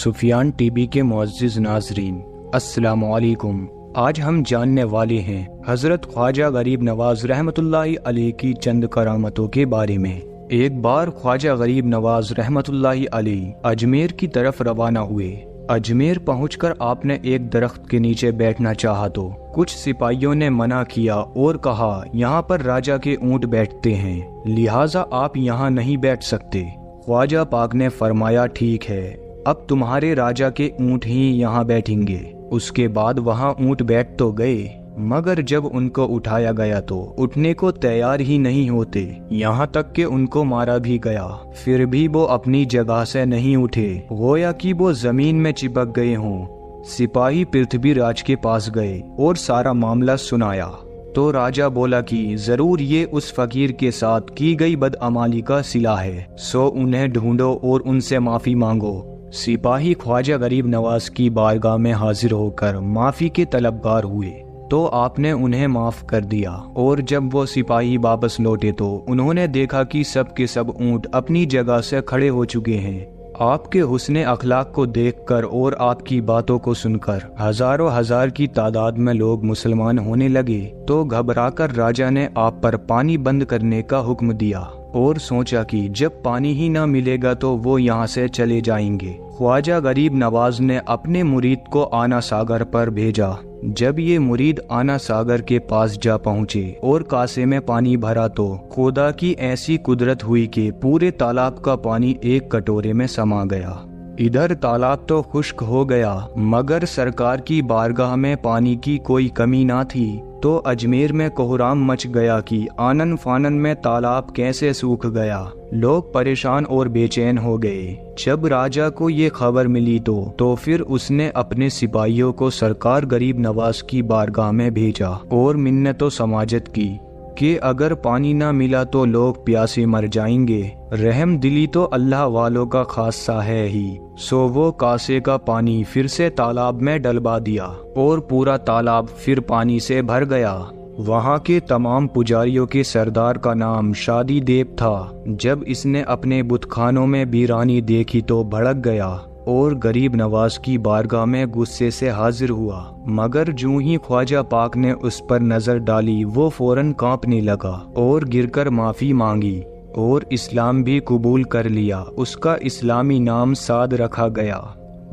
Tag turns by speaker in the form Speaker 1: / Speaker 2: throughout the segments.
Speaker 1: Sufiyan TV के मुअज़्ज़िज़ नाज़रीन, अस्सलामु अलैकुम। आज हम जानने वाले हैं हज़रत ख्वाजा गरीब नवाज रहमतुल्लाहि अलैह की चंद करामतों के बारे में। एक बार ख्वाजा गरीब नवाज रहमतुल्लाहि अलैह अजमेर की तरफ रवाना हुए। अजमेर पहुंचकर आपने एक दरख्त के नीचे बैठना चाहा तो कुछ सिपाहियों ने मना किया और कहा, यहाँ पर राजा के ऊँट बैठते हैं, लिहाजा आप यहाँ नहीं बैठ सकते। ख्वाजा पाक ने फरमाया, ठीक है, अब तुम्हारे राजा के ऊँट ही यहाँ बैठेंगे। उसके बाद वहाँ ऊँट बैठ तो गए, मगर जब उनको उठाया गया तो उठने को तैयार ही नहीं होते, यहाँ तक कि उनको मारा भी गया। फिर भी वो अपनी जगह से नहीं उठे, गोया कि वो जमीन में चिपक गए हों। सिपाही पृथ्वीराज के पास गए और सारा मामला सुनाया तो राजा बोला कि जरूर ये उस फकीर के साथ की गई बदअमाली का सिला है, सो उन्हें ढूंढो और उनसे माफी मांगो। सिपाही ख्वाजा गरीब नवाज की बारगाह में हाजिर होकर माफी के तलबगार हुए तो आपने उन्हें माफ कर दिया। और जब वो सिपाही वापस लौटे तो उन्होंने देखा कि सब के सब ऊँट अपनी जगह से खड़े हो चुके हैं। आपके हुस्ने अखलाक को देखकर और आपकी बातों को सुनकर हजारों हजार की तादाद में लोग मुसलमान होने लगे। तो घबराकर राजा ने आप पर पानी बंद करने का हुक्म दिया और सोचा कि जब पानी ही ना मिलेगा तो वो यहाँ से चले जाएंगे। ख्वाजा गरीब नवाज ने अपने मुरीद को आना सागर पर भेजा। जब ये मुरीद आना सागर के पास जा पहुँचे और कासे में पानी भरा तो खुदा की ऐसी कुदरत हुई कि पूरे तालाब का पानी एक कटोरे में समा गया। इधर तालाब तो खुश्क हो गया, मगर सरकार की बारगाह में पानी की कोई कमी ना थी। तो अजमेर में कोहराम मच गया कि आनन फानन में तालाब कैसे सूख गया। लोग परेशान और बेचैन हो गए। जब राजा को ये खबर मिली तो फिर उसने अपने सिपाहियों को सरकार गरीब नवाज की बारगाह में भेजा और मिन्नतों समाजत की कि अगर पानी ना मिला तो लोग प्यासे मर जाएंगे। रहम दिली तो अल्लाह वालों का खासा है ही। सो वो कासे का पानी फिर से तालाब में डलवा दिया और पूरा तालाब फिर पानी से भर गया। वहाँ के तमाम पुजारियों के सरदार का नाम शादी देव था। जब इसने अपने बुतखानों में वीरानी देखी तो भड़क गया और गरीब नवाज की बारगाह में गुस्से से हाजिर हुआ। मगर जूं ही ख्वाजा पाक ने उस पर नजर डाली वो फौरन कांपने लगा और गिरकर माफी मांगी और इस्लाम भी कबूल कर लिया। उसका इस्लामी नाम साद रखा गया।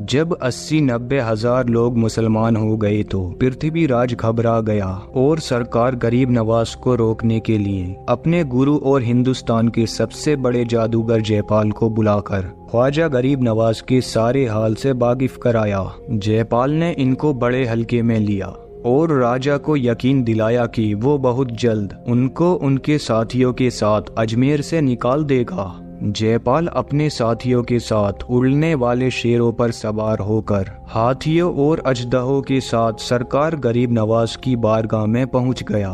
Speaker 1: जब 80-90 हजार लोग मुसलमान हो गए तो पृथ्वीराज घबरा गया और सरकार गरीब नवाज को रोकने के लिए अपने गुरु और हिंदुस्तान के सबसे बड़े जादूगर जयपाल को बुलाकर ख्वाजा गरीब नवाज के सारे हाल से वाकिफ कराया। जयपाल ने इनको बड़े हल्के में लिया और राजा को यकीन दिलाया कि वो बहुत जल्द उनको उनके साथियों के साथ अजमेर से निकाल देगा। जयपाल अपने साथियों के साथ उड़ने वाले शेरों पर सवार होकर हाथियों और अजदहों के साथ सरकार गरीब नवाज की बारगाह में पहुंच गया।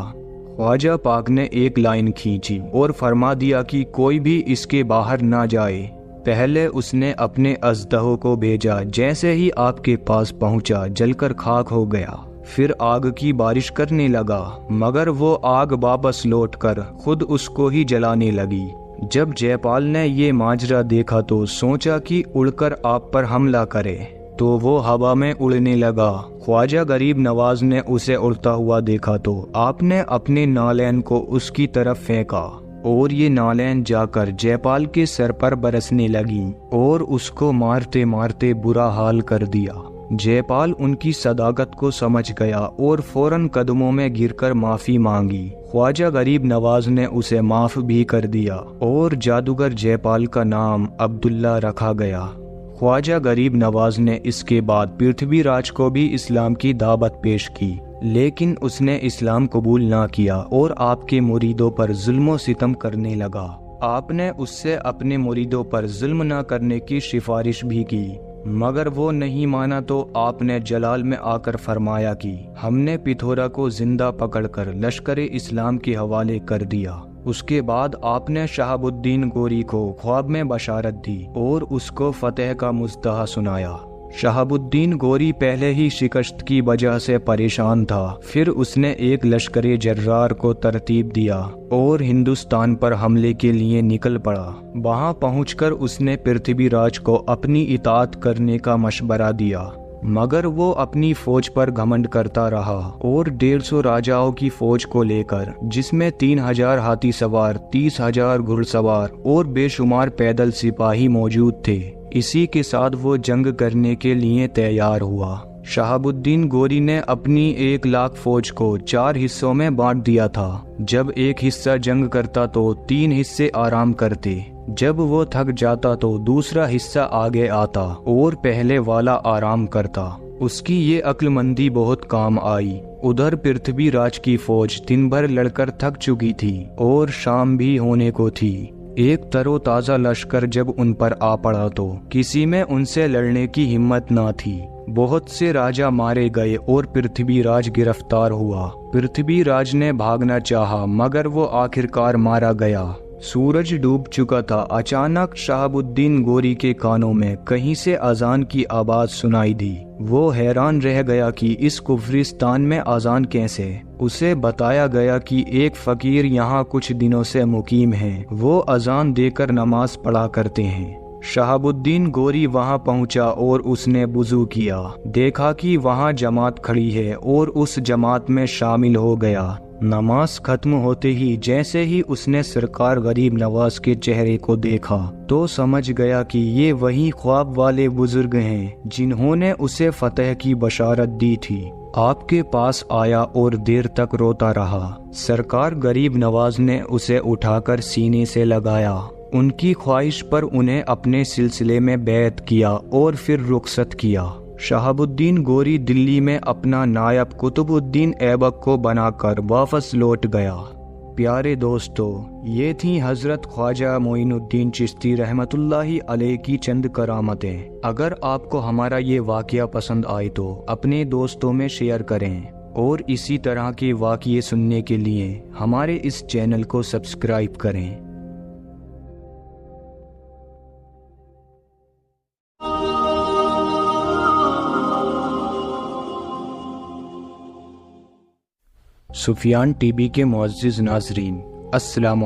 Speaker 1: ख्वाजा पाक ने एक लाइन खींची और फरमा दिया कि कोई भी इसके बाहर ना जाए। पहले उसने अपने अजदहों को भेजा, जैसे ही आपके पास पहुंचा जलकर खाक हो गया। फिर आग की बारिश करने लगा, मगर वो आग वापस लौटकर खुद उसको ही जलाने लगी। जब जयपाल ने ये माजरा देखा तो सोचा कि उड़कर आप पर हमला करे, तो वो हवा में उड़ने लगा। ख्वाजा गरीब नवाज ने उसे उड़ता हुआ देखा तो आपने अपने नालैन को उसकी तरफ फेंका और ये नालैन जाकर जयपाल के सर पर बरसने लगी और उसको मारते मारते बुरा हाल कर दिया। जयपाल उनकी सदाकत को समझ गया और फौरन कदमों में गिरकर माफी मांगी। ख्वाजा गरीब नवाज ने उसे माफ भी कर दिया और जादूगर जयपाल का नाम अब्दुल्ला रखा गया। ख्वाजा गरीब नवाज ने इसके बाद पृथ्वीराज को भी इस्लाम की दावत पेश की, लेकिन उसने इस्लाम कबूल ना किया और आपके मुरीदों पर जुल्म सितम करने लगा। आपने उससे अपने मुरीदों पर जुल्म ना करने की सिफारिश भी की, मगर वो नहीं माना तो आपने जलाल में आकर फरमाया कि हमने पिथौरा को जिंदा पकड़कर लश्कर इस्लाम के हवाले कर दिया। उसके बाद आपने शहाबुद्दीन गोरी को ख्वाब में बशारत दी और उसको फतेह का मुस्तहा सुनाया। शहाबुद्दीन गोरी पहले ही शिकस्त की वजह से परेशान था। फिर उसने एक लश्कर जर्रार को तरतीब दिया और हिंदुस्तान पर हमले के लिए निकल पड़ा। वहां पहुंचकर उसने पृथ्वीराज को अपनी इताअत करने का मशवरा दिया, मगर वो अपनी फौज पर घमंड करता रहा और 150 राजाओं की फौज को लेकर, जिसमें 3000 हाथी सवार, 30,000 घुड़सवार और बेशुमार पैदल सिपाही मौजूद थे, इसी के साथ वो जंग करने के लिए तैयार हुआ। शहाबुद्दीन गोरी ने अपनी 1 लाख फौज को 4 हिस्सों में बांट दिया था। जब एक हिस्सा जंग करता तो 3 हिस्से आराम करते। जब वो थक जाता तो दूसरा हिस्सा आगे आता और पहले वाला आराम करता। उसकी ये अक्लमंदी बहुत काम आई। उधर पृथ्वीराज की फौज दिन भर लड़कर थक चुकी थी और शाम भी होने को थी। एक तरोताजा लश्कर जब उन पर आ पड़ा तो किसी में उनसे लड़ने की हिम्मत ना थी। बहुत से राजा मारे गए और पृथ्वीराज गिरफ्तार हुआ। पृथ्वीराज ने भागना चाहा, मगर वो आखिरकार मारा गया। सूरज डूब चुका था। अचानक शहाबुद्दीन गोरी के कानों में कहीं से अजान की आवाज सुनाई दी। वो हैरान रह गया कि इस कुफरिस्तान में अजान कैसे। उसे बताया गया कि एक फकीर यहाँ कुछ दिनों से मुकीम हैं। वो अजान देकर नमाज पढ़ा करते हैं। शहाबुद्दीन गोरी वहां पहुंचा और उसने वुजू किया। देखा कि वहां जमात खड़ी है और उस जमात में शामिल हो गया। नमाज खत्म होते ही जैसे ही उसने सरकार गरीब नवाज के चेहरे को देखा तो समझ गया कि ये वही ख्वाब वाले बुजुर्ग हैं जिन्होंने उसे फतह की बशारत दी थी। आपके पास आया और देर तक रोता रहा। सरकार गरीब नवाज ने उसे उठाकर सीने से लगाया। उनकी ख्वाहिश पर उन्हें अपने सिलसिले में बैत किया और फिर रुखसत किया। शहाबुद्दीन गोरी दिल्ली में अपना नायब कुतुबुद्दीन ऐबक को बनाकर वापस लौट गया। प्यारे दोस्तों, ये थी हजरत ख्वाजा मोइनुद्दीन चिश्ती रहमतुल्लाहि अलैह की चंद करामतें। अगर आपको हमारा ये वाक़या पसंद आए तो अपने दोस्तों में शेयर करें और इसी तरह के वाक़ये सुनने के लिए हमारे इस चैनल को सब्सक्राइब करें। सुफियान टीवी के मुअज़्ज़िज़ नाज़रीन, अस्सलाम